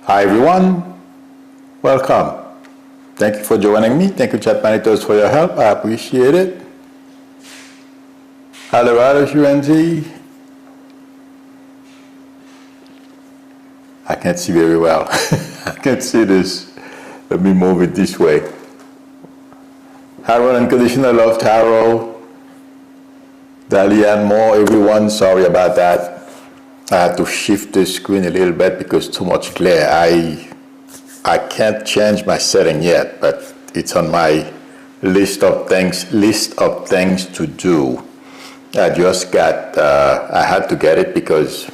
Hi everyone, welcome. Thank you for joining me. Thank you, chat managers, for your help. I appreciate it. Hello, UNG. I can't see very well. I can't see this. Let me move it this way. Harold Unconditional Love, Taro, Dahlia and more, everyone. Sorry about that. I had to shift the screen a little bit because too much glare. I can't change my setting yet, but it's on my list of things to do. I just got, I had to get it because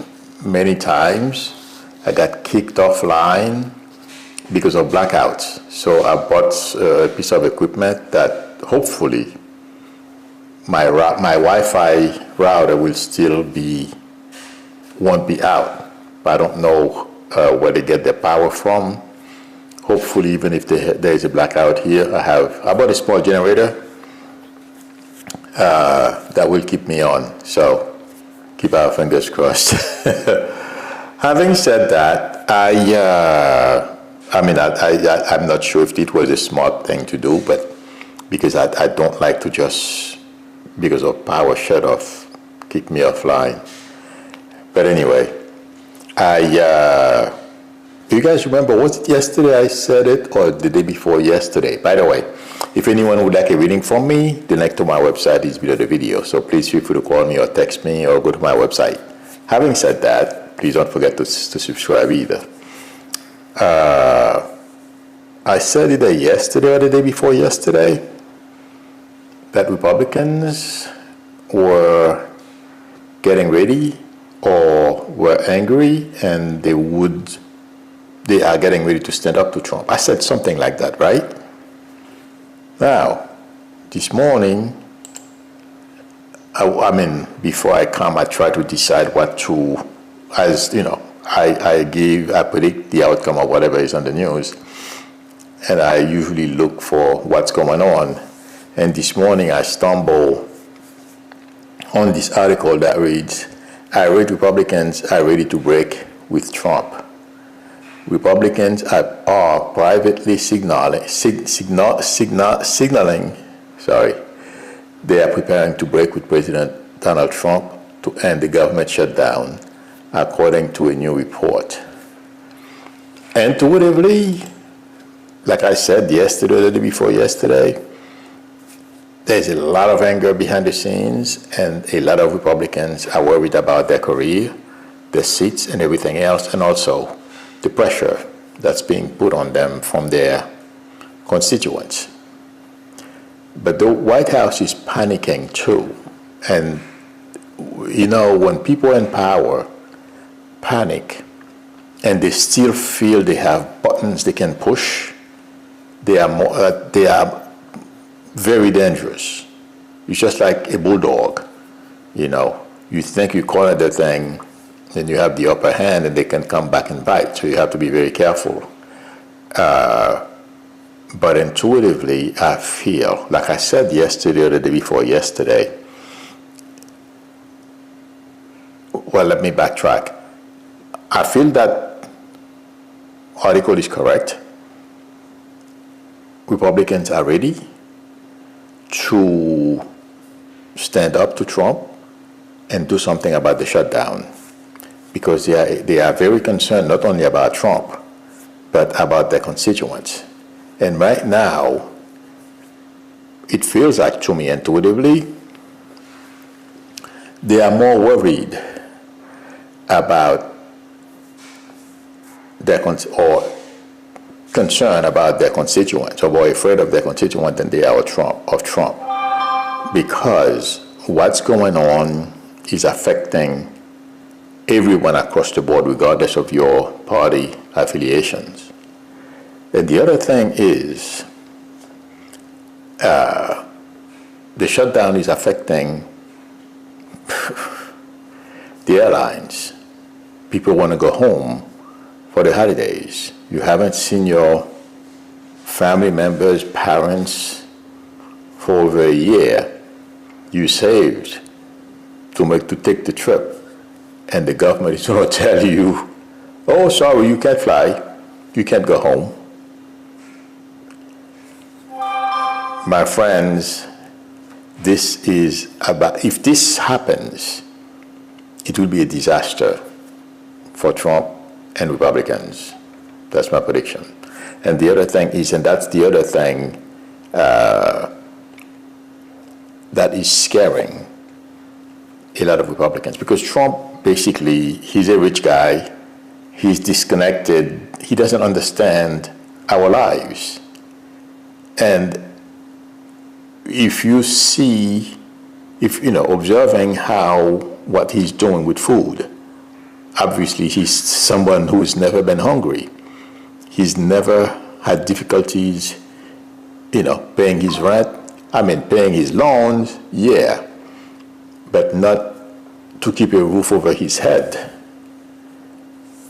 many times I got kicked offline because of blackouts. So I bought a piece of equipment that hopefully my Wi-Fi router will still won't be out. But I don't know where they get their power from. Hopefully, even if there is a blackout here, I bought a small generator that will keep me on. So keep our fingers crossed. Having said that, I'm not sure if it was a smart thing to do, but because I don't like to just, because of power shut off, kick me offline. But anyway, do you guys remember, was it yesterday I said it or the day before yesterday? By the way, if anyone would like a reading from me, the link to my website is below the video. So please feel free to call me or text me or go to my website. Having said that, please don't forget to subscribe either. I said either yesterday or the day before yesterday that Republicans were getting ready or were angry and they are getting ready to stand up to Trump. I said something like that, right? Now, this morning, before I come, I try to decide what to, as you know, I predict the outcome of whatever is on the news, and I usually look for what's going on. And this morning I stumbled on this article that reads, I read Republicans are ready to break with Trump. Republicans are privately signaling, they are preparing to break with President Donald Trump to end the government shutdown, according to a new report. Intuitively, like I said yesterday or the day before yesterday, there's a lot of anger behind the scenes, and a lot of Republicans are worried about their career, their seats, and everything else, and also the pressure that's being put on them from their constituents. But the White House is panicking too. And, you know, when people in power panic and they still feel they have buttons they can push, they are very dangerous. It's just like a bulldog. You know, you think you corner the thing, then you have the upper hand and they can come back and bite. So you have to be very careful. But intuitively, I feel, like I said yesterday or the day before yesterday, well, let me backtrack. I feel that article is correct. Republicans are ready to stand up to Trump and do something about the shutdown, because they are very concerned not only about Trump, but about their constituents. And right now, it feels like to me intuitively, they are more worried about their concerned about their constituents, or more afraid of their constituents than they are of Trump. Because what's going on is affecting everyone across the board, regardless of your party affiliations. And the other thing is, the shutdown is affecting the airlines. People want to go home for the holidays. You haven't seen your family members, parents for over a year. You saved to take the trip, and the government is going to tell you, oh, sorry, you can't fly. You can't go home. My friends, this is about, if this happens, it will be a disaster for Trump and Republicans. That's my prediction. And the other thing is, and that's the other thing that is scaring a lot of Republicans, because Trump, basically, he's a rich guy, he's disconnected, he doesn't understand our lives. And if you see, observing what he's doing with food, obviously he's someone who's never been hungry. He's never had difficulties, paying his rent. Paying his loans, yeah, but not to keep a roof over his head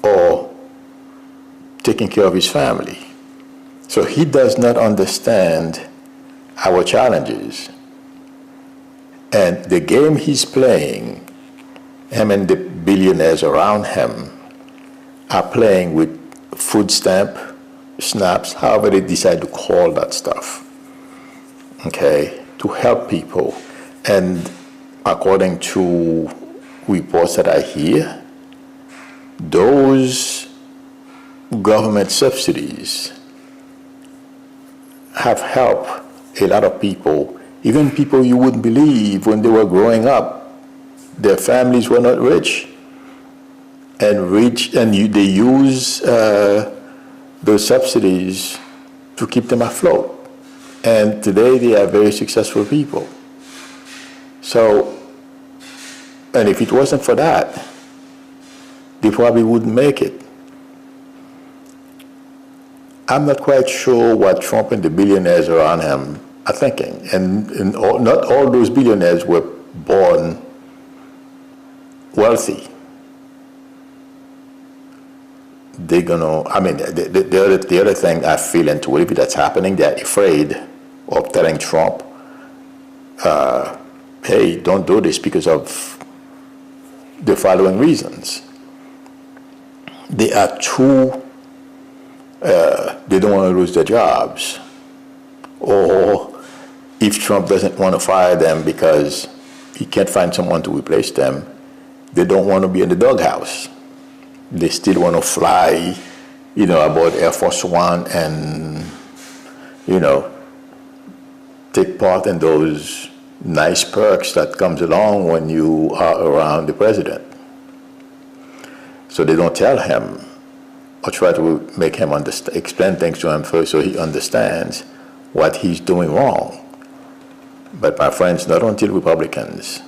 or taking care of his family. So he does not understand our challenges. And the game he's playing, him and the billionaires around him are playing with food stamp, snaps, however they decide to call that stuff, okay, to help people. And according to reports that I hear, those government subsidies have helped a lot of people, even people you wouldn't believe when they were growing up, their families were not rich, and they use those subsidies to keep them afloat. And today they are very successful people. So, and if it wasn't for that, they probably wouldn't make it. I'm not quite sure what Trump and the billionaires around him are thinking. And not all those billionaires were born wealthy. They're gonna, the other thing I feel into whatever that's happening, they're afraid of telling Trump, hey, don't do this because of the following reasons. They are too, they don't want to lose their jobs. Or if Trump doesn't want to fire them because he can't find someone to replace them, they don't want to be in the doghouse. They still want to fly, aboard Air Force One and, take part in those nice perks that comes along when you are around the president. So they don't tell him or try to make him explain things to him first so he understands what he's doing wrong. But my friends, not until Republicans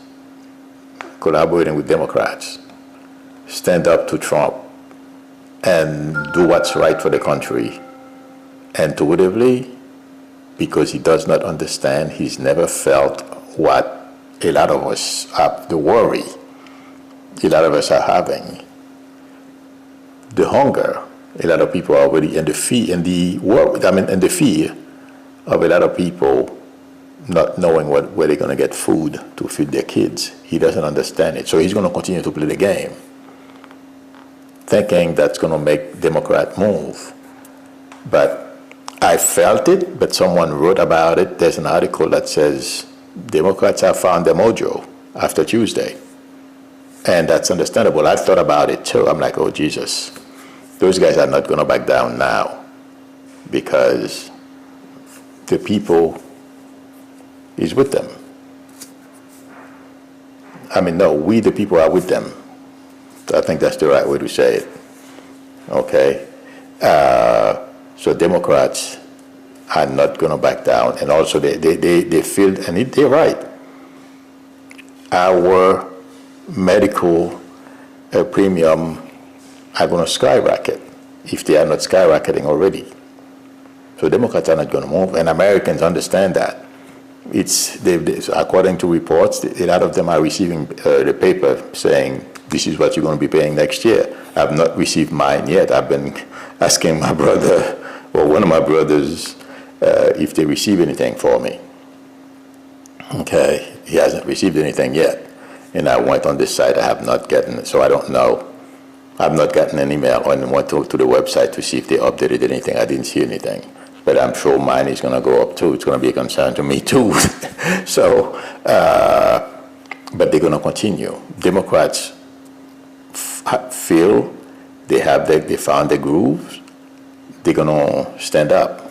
collaborating with Democrats stand up to Trump and do what's right for the country intuitively, because he does not understand, he's never felt what a lot of us have, the worry a lot of us are having, the hunger. A lot of people are already in the fear, in the fear of a lot of people not knowing where they're going to get food to feed their kids. He doesn't understand it. So he's going to continue to play the game, thinking that's going to make Democrat move. But I felt it, but someone wrote about it. There's an article that says Democrats have found their mojo after Tuesday. And that's understandable. I thought about it too. I'm like, oh, Jesus. Those guys are not going to back down now because the people is with them. We the people are with them. I think that's the right way to say it. Okay? So Democrats are not going to back down. And also they feel, and they're right, our medical premium are going to skyrocket if they are not skyrocketing already. So Democrats are not going to move, and Americans understand that. According to reports, a lot of them are receiving the paper saying, this is what you're going to be paying next year. I've not received mine yet. I've been asking my brother, or one of my brothers, if they receive anything for me. Okay, he hasn't received anything yet. And I went on this site, I have not gotten it, so I don't know. I've not gotten an email or went to the website to see if they updated anything. I didn't see anything. But I'm sure mine is going to go up too. It's going to be a concern to me too. So, but they're going to continue. Democrats feel they found the grooves. They're going to stand up.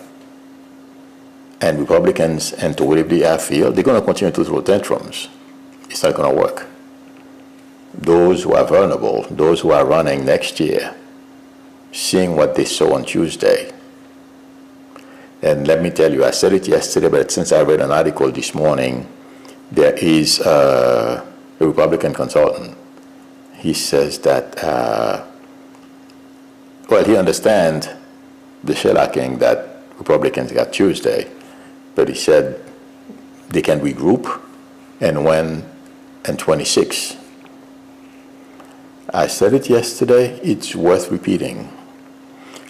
And Republicans intuitively, I feel, they're going to continue to throw tantrums. It's not going to work. Those who are vulnerable, those who are running next year, seeing what they saw on Tuesday. And let me tell you, I said it yesterday, but since I read an article this morning, there is a Republican consultant. He says that, he understands the shellacking that Republicans got Tuesday, but he said they can regroup and win in 26. I said it yesterday, it's worth repeating.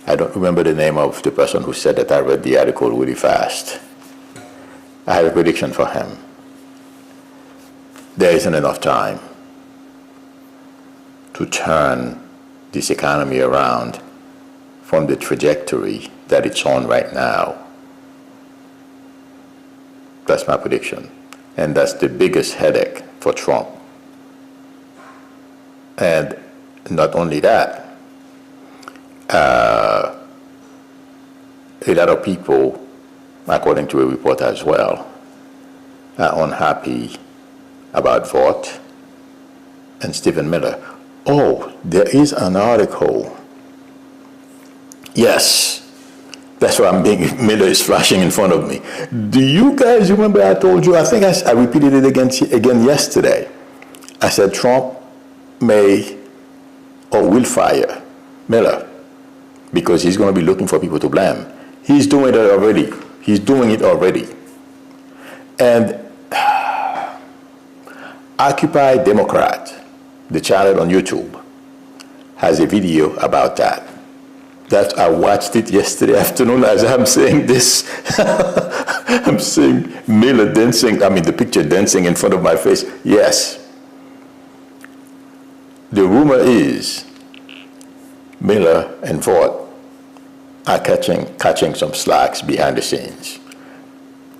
I don't remember the name of the person who said that. I read the article really fast. I have a prediction for him. There isn't enough time to turn this economy around from the trajectory that it's on right now. That's my prediction. And that's the biggest headache for Trump. And not only that, a lot of people, according to a report as well, are unhappy about Vought and Stephen Miller. Oh, there is an article. Yes, that's why Miller is flashing in front of me. Do you guys remember I told you, I think I repeated it again yesterday. I said Trump may or will fire Miller because he's going to be looking for people to blame. He's doing it already. He's doing it already. And Occupy Democrat, the channel on YouTube, has a video about that. I watched it yesterday afternoon as I'm saying this. I'm seeing Miller dancing, the picture dancing in front of my face. Yes. The rumor is Miller and Vought are catching some slacks behind the scenes.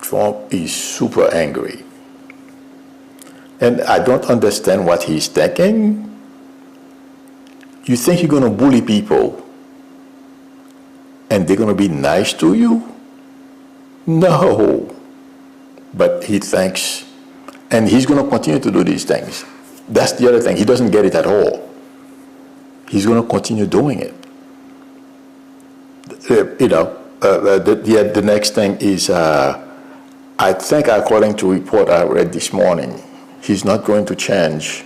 Trump is super angry. And I don't understand what he's thinking. You think you're going to bully people and they're going to be nice to you? No. But he thinks, and he's going to continue to do these things. That's the other thing. He doesn't get it at all. He's going to continue doing it. The next thing is, I think according to a report I read this morning, he's not going to change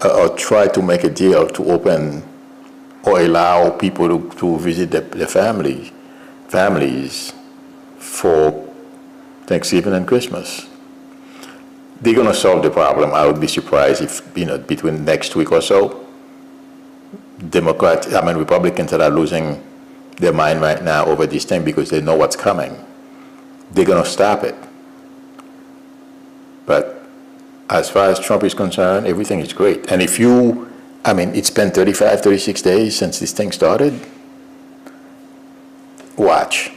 or try to make a deal to open or allow people to visit their families for Thanksgiving and Christmas. They're going to solve the problem. I would be surprised if, between next week or so, Republicans that are losing their mind right now over this thing because they know what's coming, they're going to stop it. But as far as Trump is concerned, everything is great. And if it's been 35, 36 days since this thing started. Watch.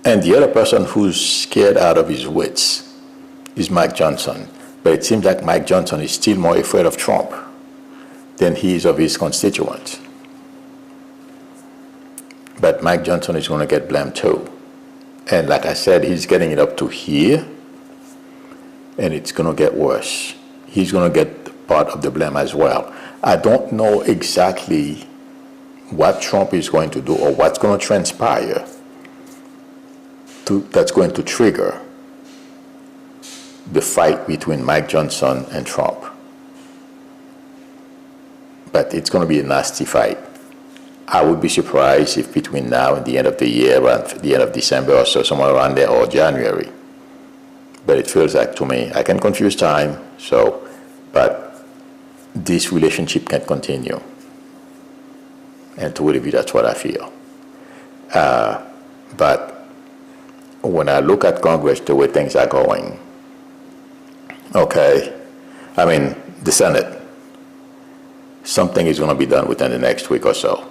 And the other person who's scared out of his wits is Mike Johnson. But it seems like Mike Johnson is still more afraid of Trump than he is of his constituents. But Mike Johnson is going to get blamed too. And like I said, he's getting it up to here, and it's going to get worse. He's going to get part of the blame as well. I don't know exactly what Trump is going to do or what's going to transpire that's going to trigger the fight between Mike Johnson and Trump. But it's going to be a nasty fight. I would be surprised if between now and the end of the year, around the end of December or so, somewhere around there, or January. But it feels like to me, I can confuse time, but this relationship can continue. And to really, that's what I feel. But when I look at Congress, the way things are going, the Senate, something is going to be done within the next week or so.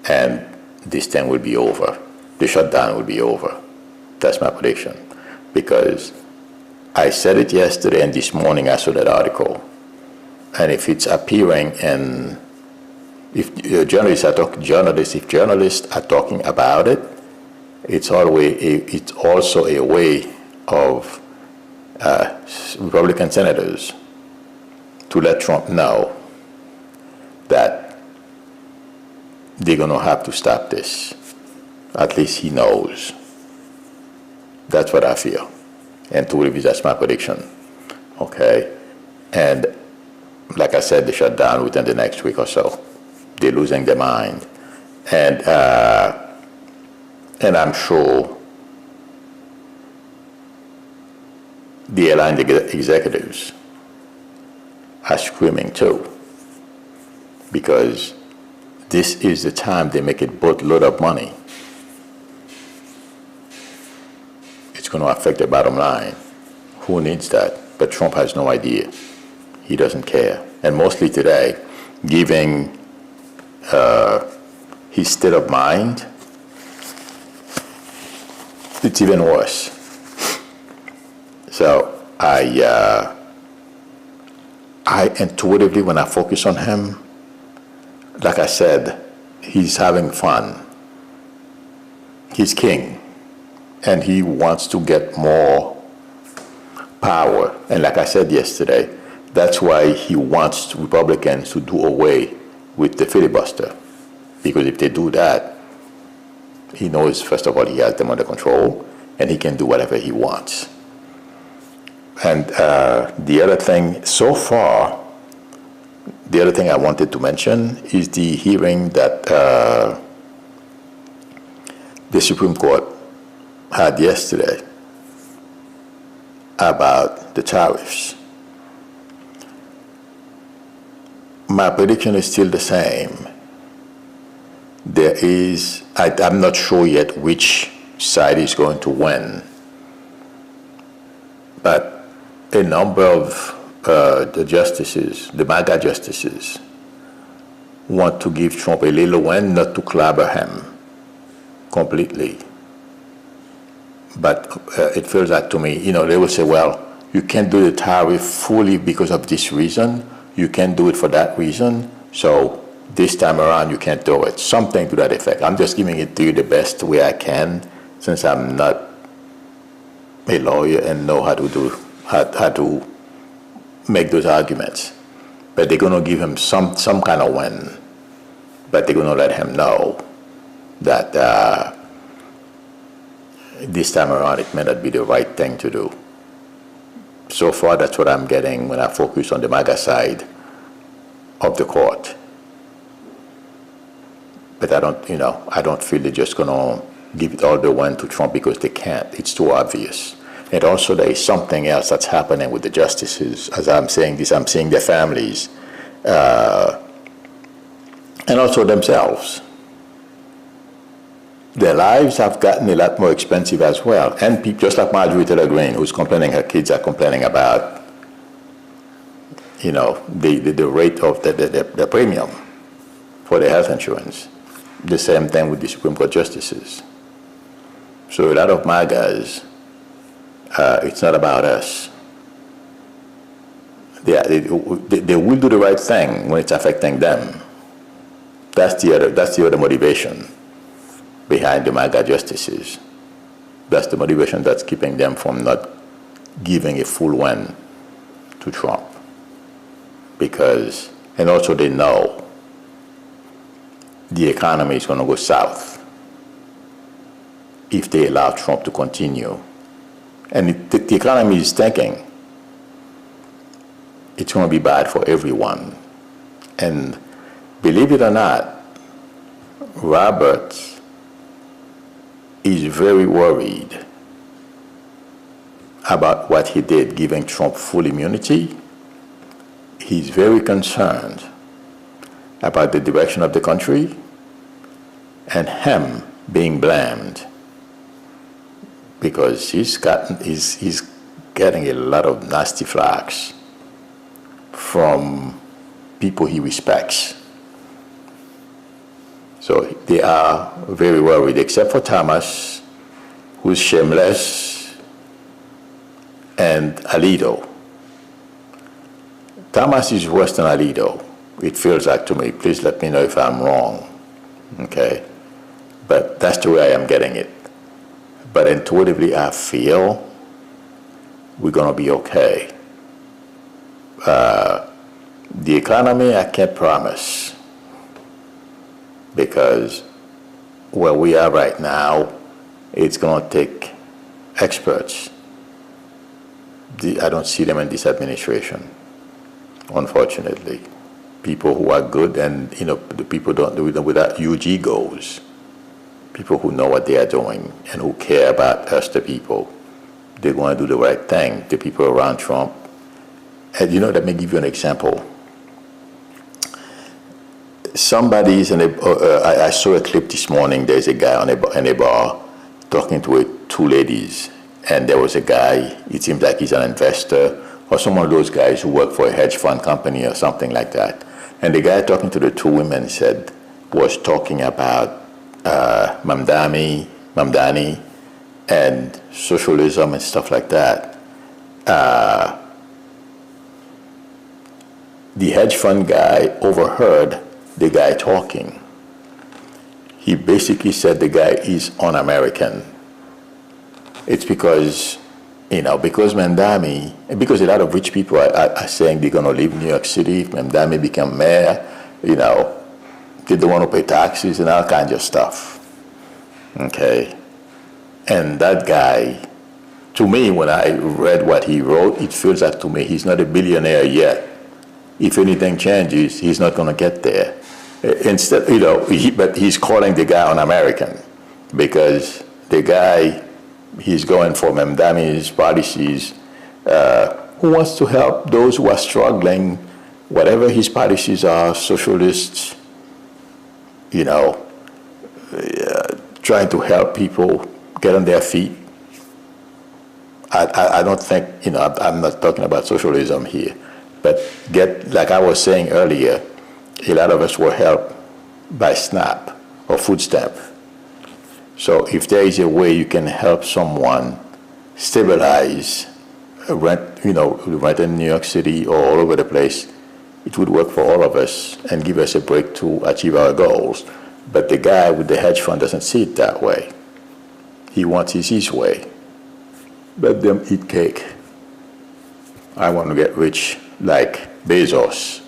And this thing will be over. The shutdown will be over. That's my prediction. Because I said it yesterday, and this morning I saw that article. And if it's appearing, and if journalists are talking about it, it's also a way of Republican senators to let Trump know that they're going to have to stop this. At least he knows. That's what I feel. And to review, that's my prediction. Okay? And like I said, the shutdown within the next week or so. They're losing their mind. And I'm sure the airline executives are screaming too, because this is the time they make a boatload of money. It's going to affect the bottom line. Who needs that? But Trump has no idea. He doesn't care. And mostly today, given his state of mind, it's even worse. So I intuitively, when I focus on him, like I said, he's having fun. He's king, and he wants to get more power. And like I said yesterday, that's why he wants Republicans to do away with the filibuster. Because if they do that, he knows, first of all, he has them under control, and he can do whatever he wants. And the other thing, so far, the other thing I wanted to mention is the hearing that the Supreme Court had yesterday about the tariffs. My prediction is still the same. I'm not sure yet which side is going to win, but a number of the justices, the MAGA justices, want to give Trump a little win, not to clobber him completely. But it feels like to me, they will say, well, you can't do the tariff fully because of this reason. You can't do it for that reason. So this time around, you can't do it. Something to that effect. I'm just giving it to you the best way I can, since I'm not a lawyer and know how to make those arguments. But they're going to give him some kind of win. But they're going to let him know that this time around it may not be the right thing to do. So far, that's what I'm getting when I focus on the MAGA side of the court. But I don't feel they're just going to give it all the win to Trump, because they can't. It's too obvious. And also there is something else that's happening with the justices. As I'm saying this, I'm seeing their families and also themselves. Their lives have gotten a lot more expensive as well. And people, just like Marjorie Taylor Greene, who's complaining, her kids are complaining about, the rate of the premium for their health insurance. The same thing with the Supreme Court justices. So a lot of MAGAs, it's not about us. They will do the right thing when it's affecting them. That's the other motivation behind the MAGA justices. That's the motivation that's keeping them from not giving a full win to Trump. And also they know the economy is going to go south if they allow Trump to continue. And the economy is tanking. It's going to be bad for everyone. And believe it or not, Robert is very worried about what he did, giving Trump full immunity. He's very concerned about the direction of the country and him being blamed, because he's getting a lot of nasty flacks from people he respects. So they are very worried, except for Thomas, who's shameless, and Alito. Thomas is worse than Alito. It feels like to me. Please let me know if I'm wrong. Okay? But that's the way I am getting it. But intuitively, I feel we're going to be okay. The economy, I can't promise. Because where we are right now, it's going to take experts. I don't see them in this administration, unfortunately. People who are good, and the people don't do it without huge egos. People who know what they are doing and who care about us, the people. They're going to do the right thing. The people around Trump. And let me give you an example. Somebody's I saw a clip this morning. There's a guy in a bar talking to two ladies, and there was a guy. It seems like he's an investor or some of those guys who work for a hedge fund company or something like that. And the guy talking to the two women was talking about Mamdani, and socialism and stuff like that. The hedge fund guy overheard the guy talking. He basically said the guy is un-American. It's because Mamdani, because a lot of rich people are saying they're going to leave New York City if Mamdani become mayor, they don't want to pay taxes and all kinds of stuff. Okay? And that guy, to me, when I read what he wrote, it feels like to me he's not a billionaire yet. If anything changes, he's not going to get there. Instead, but he's calling the guy un-American because the guy, he's going for Mamdani's policies, who wants to help those who are struggling, whatever his policies are, socialists, trying to help people get on their feet. I don't think, I'm not talking about socialism here, but like I was saying earlier, a lot of us were helped by SNAP or food stamp. So if there is a way you can help someone stabilize rent in New York City or all over the place, it would work for all of us and give us a break to achieve our goals. But the guy with the hedge fund doesn't see it that way. He wants his way. Let them eat cake. I want to get rich like Bezos.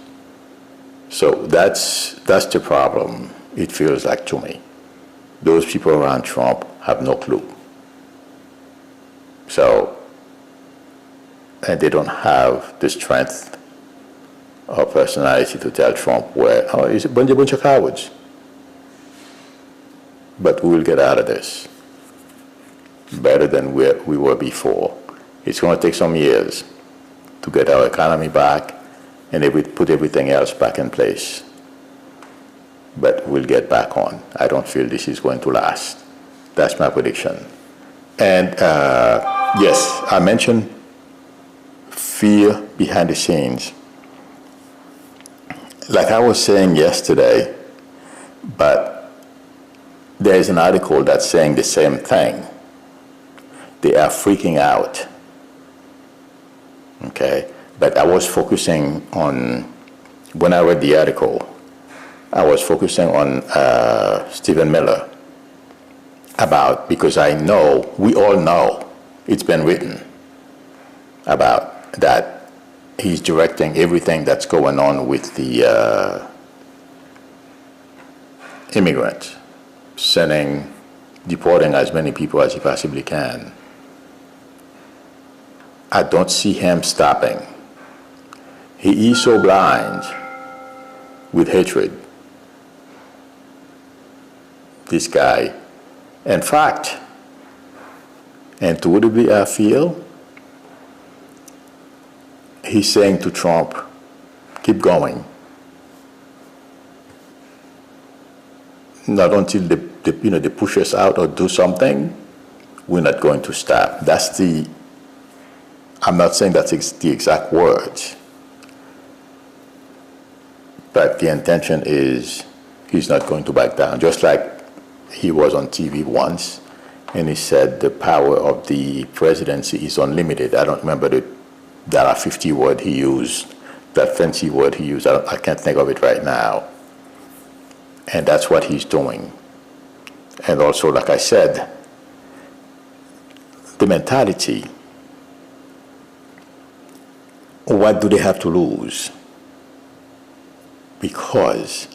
So that's the problem, it feels like to me. Those people around Trump have no clue. So, and they don't have the strength or personality to tell Trump it's a bunch of cowards. But we will get out of this better than we were before. It's going to take some years to get our economy back and put everything else back in place. But we'll get back on. I don't feel this is going to last. That's my prediction. And yes, I mentioned fear behind the scenes. Like I was saying yesterday, but there's an article that's saying the same thing. They are freaking out. Okay? But I was focusing on, when I read the article, I was focusing on Stephen Miller because we all know, it's been written about that he's directing everything that's going on with the immigrants, deporting as many people as he possibly can. I don't see him stopping. He is so blind with hatred, this guy. In fact, intuitively I feel, he's saying to Trump, keep going. Not until they push us out or do something, we're not going to stop. I'm not saying that's the exact words, But the intention is he's not going to back down. Just like he was on TV once, and he said the power of the presidency is unlimited. I don't remember the $50 word he used, that fancy word he used. I can't think of it right now. And that's what he's doing. And also, like I said, the mentality, what do they have to lose? Because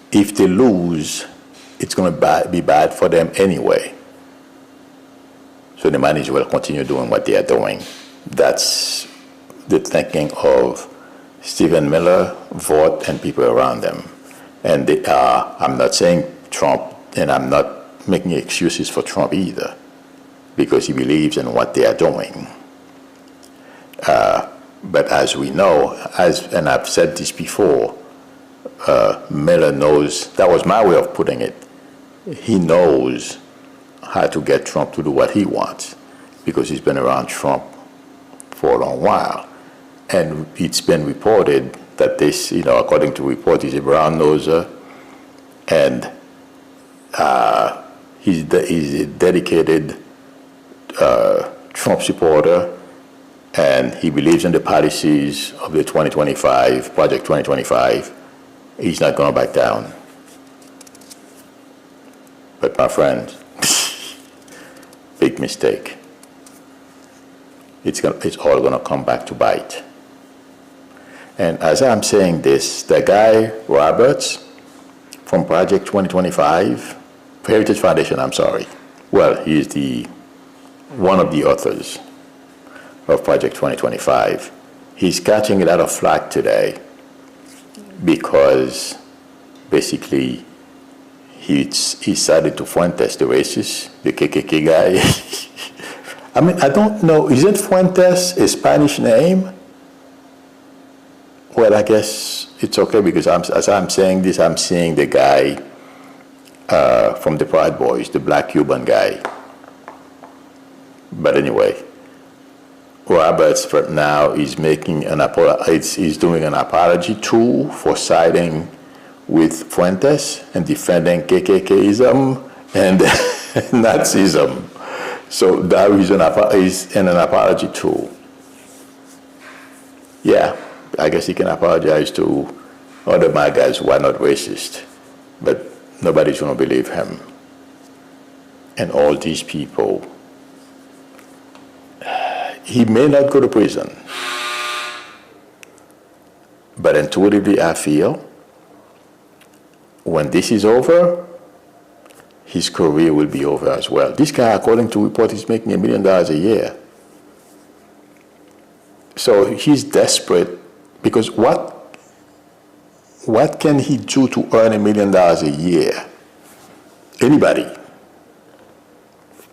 if they lose, it's going to be bad for them anyway. So they might as well continue doing what they are doing. That's the thinking of Stephen Miller, Vought, and people around them. And they are, I'm not saying Trump, and I'm not making excuses for Trump either, because he believes in what they are doing. But as we know, and I've said this before, Miller knows, that was my way of putting it, he knows how to get Trump to do what he wants, because he's been around Trump for a long while. And it's been reported that this, according to reports, he's a brown noser, and he's a dedicated Trump supporter, and he believes in the policies of the 2025, Project 2025. He's not going to back down. But my friend, big mistake. It's all going to come back to bite. And as I'm saying this, the guy, Roberts, from Project 2025, Heritage Foundation, I'm sorry. Well, he's one of the authors of Project 2025. He's catching a lot of flack today because basically he sided to Fuentes, the racist, the KKK guy. I mean, I don't know, isn't Fuentes a Spanish name? Well, I guess it's okay, because as I'm saying this, I'm seeing the guy from the Proud Boys, the black Cuban guy. But anyway, Roberts now is making he's doing an apology tour for siding with Fuentes and defending KKKism and Nazism. So that is in an apology tour. Yeah. I guess he can apologize to other MAGAs who are not racist, but nobody's going to believe him. And all these people, he may not go to prison, but intuitively I feel when this is over, his career will be over as well. This guy, according to reports, is making $1 million a year. So he's desperate. Because what can he do to earn $1 million a year? Anybody.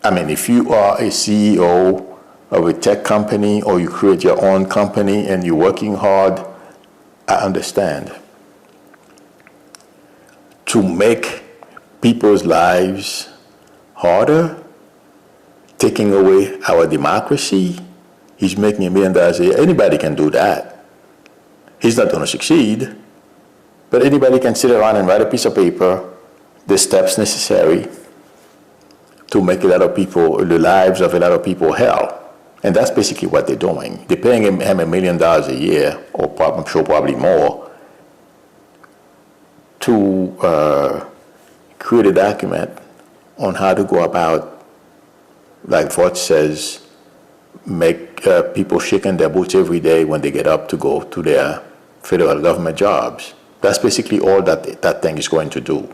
I mean, if you are a CEO of a tech company or you create your own company and you're working hard, I understand. To make people's lives harder, taking away our democracy, he's making $1 million a year. Anybody can do that. He's not going to succeed, but anybody can sit around and write a piece of paper, the steps necessary to make a lot of people, the lives of a lot of people, hell. And that's basically what they're doing. They're paying him $1 million a year, or I'm sure probably more, to create a document on how to go about, like Vought says, make people shaking their boots every day when they get up to go to their federal government jobs. That's basically all that thing is going to do.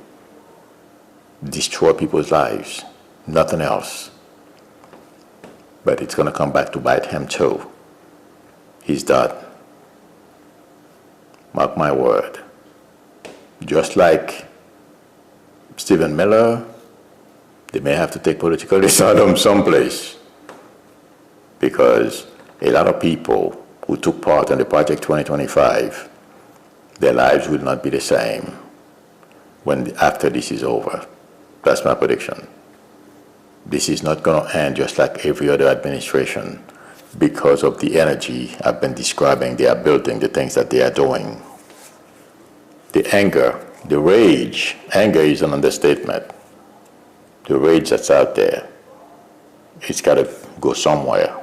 Destroy people's lives, nothing else. But it's going to come back to bite him too. He's done. Mark my word. Just like Stephen Miller, they may have to take political asylum someplace, because a lot of people who took part in the Project 2025, their lives will not be the same after this is over. That's my prediction. This is not going to end just like every other administration. because of the energy I've been describing they are building, the things that they are doing. The anger, the rage, anger is an understatement. The rage that's out there, it's got to go somewhere.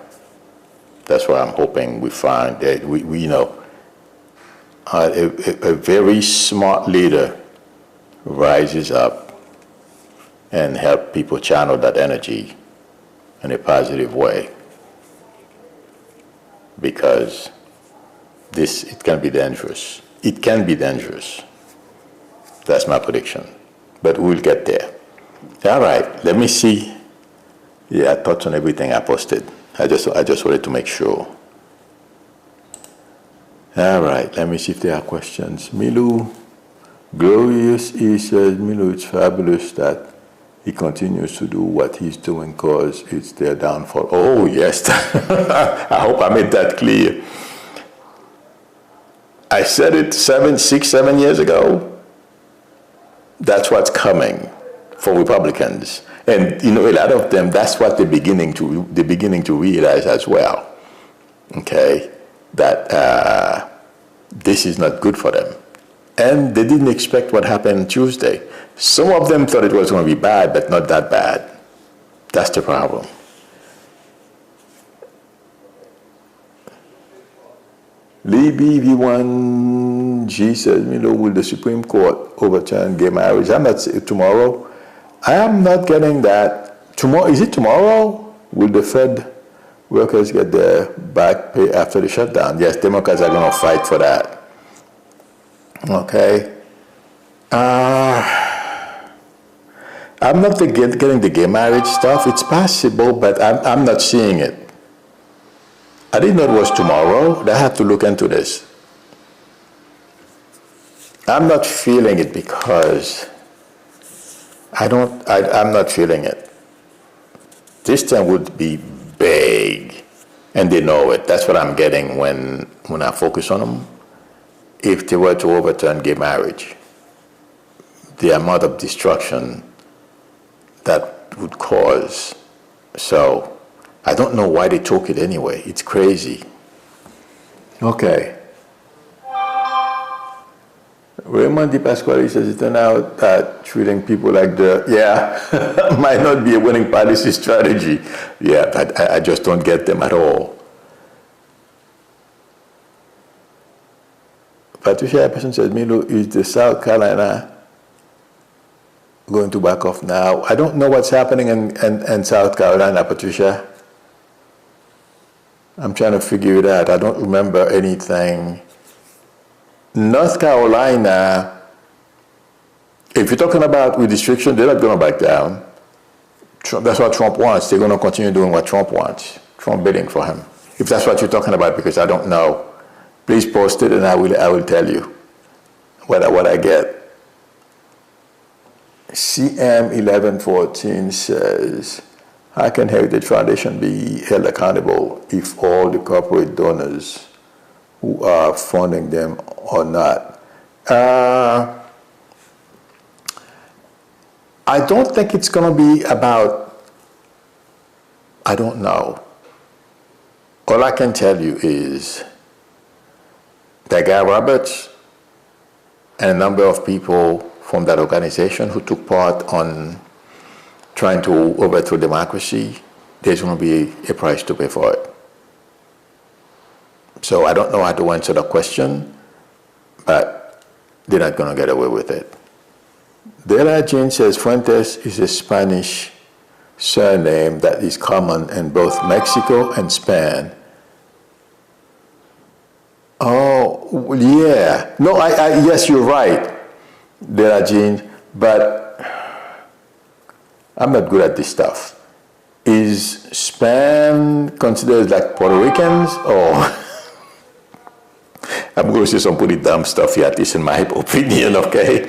That's what I'm hoping we find, that we you know, a very smart leader rises up and help people channel that energy in a positive way. Because it can be dangerous. It can be dangerous. That's my prediction. But we'll get there. All right, let me see. Yeah, thoughts on everything I posted. I just wanted to make sure. All right, let me see if there are questions. Milu, glorious, he says, Milu, it's fabulous that he continues to do what he's doing because it's their downfall. Oh, yes. I hope I made that clear. I said it 6, 7 years ago. That's what's coming for Republicans. And, you know, a lot of them, that's what they're beginning to realize as well. Okay? That this is not good for them. And they didn't expect what happened Tuesday. Some of them thought it was going to be bad, but not that bad. That's the problem. Lee BV1G says, Milo, will the Supreme Court overturn gay marriage? I'm not tomorrow. I am not getting that. Tomorrow, is it tomorrow? Will the Fed workers get their back pay after the shutdown? Yes, Democrats are going to fight for that. Okay. I'm not getting the gay marriage stuff. It's possible, but I'm not seeing it. I didn't know it was tomorrow. I have to look into this. I'm not feeling it because I'm not feeling it. This time would be big, and they know it. That's what I'm getting when I focus on them. If they were to overturn gay marriage, the amount of destruction that would cause. So I don't know why they took it anyway. It's crazy. Okay. Raymond Di Pasquale says it turned out that treating people like might not be a winning policy strategy. Yeah, but I just don't get them at all. Patricia Epperson says, Milo, is the South Carolina going to back off now? I don't know what's happening in South Carolina, Patricia. I'm trying to figure it out. I don't remember anything. North Carolina, if you're talking about redistriction, they're not going to back down. That's what Trump wants. They're going to continue doing what Trump wants. Trump bidding for him. If that's what you're talking about, because I don't know. Please post it and I will tell you what I get. CM1114 says, how can Heritage Foundation be held accountable if all the corporate donors who are funding them or not? I don't think it's going to be about, I don't know. All I can tell you is that Guy Roberts and a number of people from that organization who took part on trying to overthrow democracy, there's going to be a price to pay for it. So I don't know how to answer the question, but they're not going to get away with it. Della Jane says Fuentes is a Spanish surname that is common in both Mexico and Spain. Oh, yeah. No, yes, you're right, Della Jane, but I'm not good at this stuff. Is Spain considered like Puerto Ricans, or I'm going to say some pretty dumb stuff here, at least in my opinion, okay?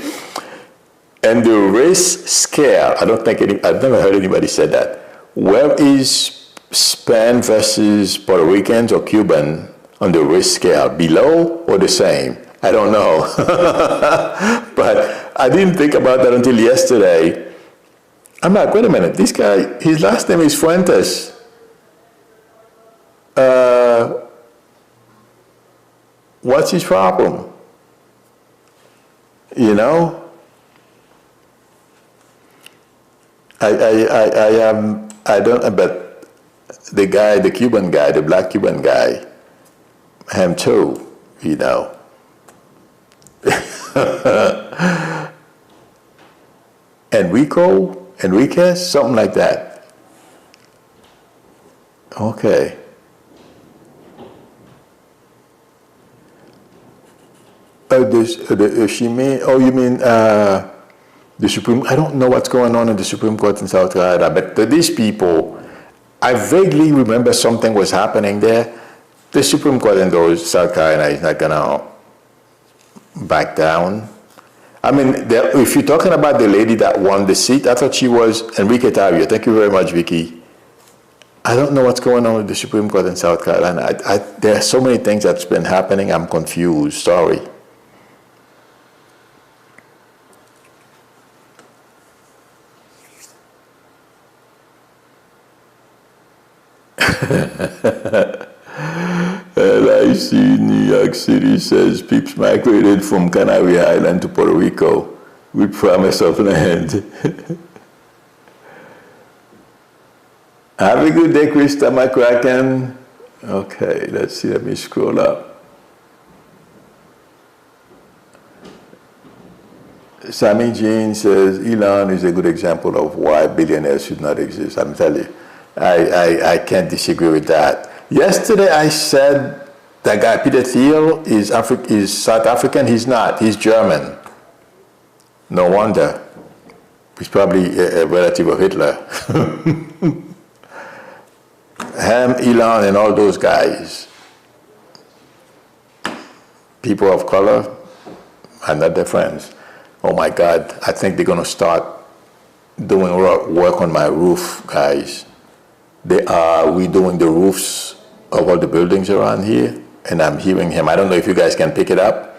And the race scale, I've never heard anybody say that. Where is Spain versus Puerto Ricans or Cuban on the race scale? Below or the same? I don't know. But I didn't think about that until yesterday. I'm like, wait a minute, this guy, his last name is Fuentes. what's his problem? You know? I don't, but the guy, the Cuban guy, the black Cuban guy, him too, you know. Enriquez, something like that. Okay. She mean, oh, you mean the Supreme, I don't know what's going on in the Supreme Court in South Carolina, but these people, I vaguely remember something was happening there. The Supreme Court in South Carolina is not gonna back down. I mean, if you're talking about the lady that won the seat, I thought she was Enrique Tarrio. Thank you very much, Vicky. I don't know what's going on with the Supreme Court in South Carolina. There are so many things that's been happening. I'm confused. Sorry. LIC New York City says peeps migrated from Canary Island to Puerto Rico with promise of land. Have a good day, Krista McCracken. Okay, let's see, let me scroll up. Sammy Jean says Elon is a good example of why billionaires should not exist. I'm telling you, I can't disagree with that. Yesterday I said that guy Peter Thiel is South African. He's not. He's German. No wonder. He's probably a relative of Hitler. Ham, Elon, and all those guys. People of color are not their friends. Oh my God, I think they're going to start doing work on my roof, guys. They are redoing the roofs of all the buildings around here, and I'm hearing him. I don't know if you guys can pick it up.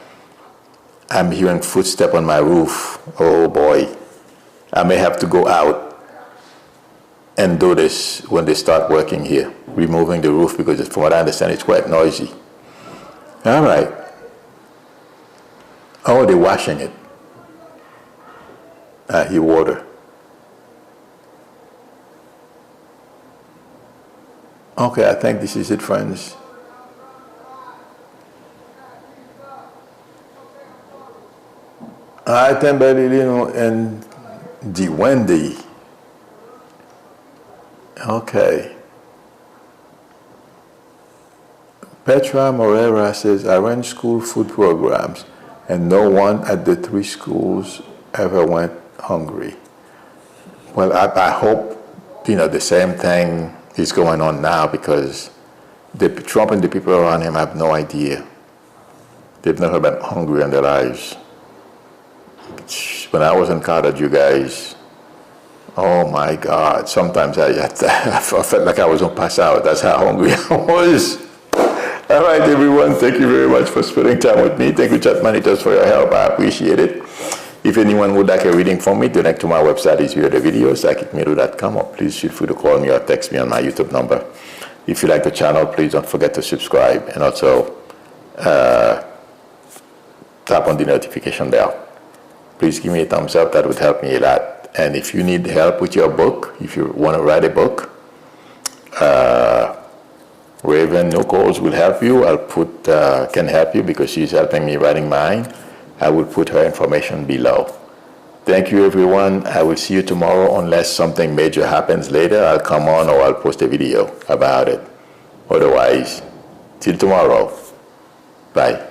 I'm hearing footsteps on my roof. Oh boy. I may have to go out and do this when they start working here, removing the roof, because from what I understand, it's quite noisy. All right. Oh, they're washing it. I hear water. Okay, I think this is it, friends. Hi, Tembelilino and the Wendy. Okay. Petra Morera says, I run school food programs and no one at the 3 schools ever went hungry. Well, I hope, the same thing is going on now, because Trump and the people around him have no idea. They've never been hungry in their lives. When I was in college, you guys, oh my God, sometimes I felt like I was going to pass out. That's how hungry I was. All right, everyone, thank you very much for spending time with me. Thank you, chat managers, for your help. I appreciate it. If anyone would like a reading from me, the link to my website is via the video, psychicmedu.com, or please feel free to call me or text me on my YouTube number. If you like the channel, please don't forget to subscribe, and also tap on the notification bell. Please give me a thumbs up. That would help me a lot. And if you need help with your book, if you want to write a book, Raven Nichols will help you. Can help you because she's helping me writing mine. I will put her information below. Thank you, everyone. I will see you tomorrow. Unless something major happens later, I'll come on or I'll post a video about it. Otherwise, till tomorrow. Bye.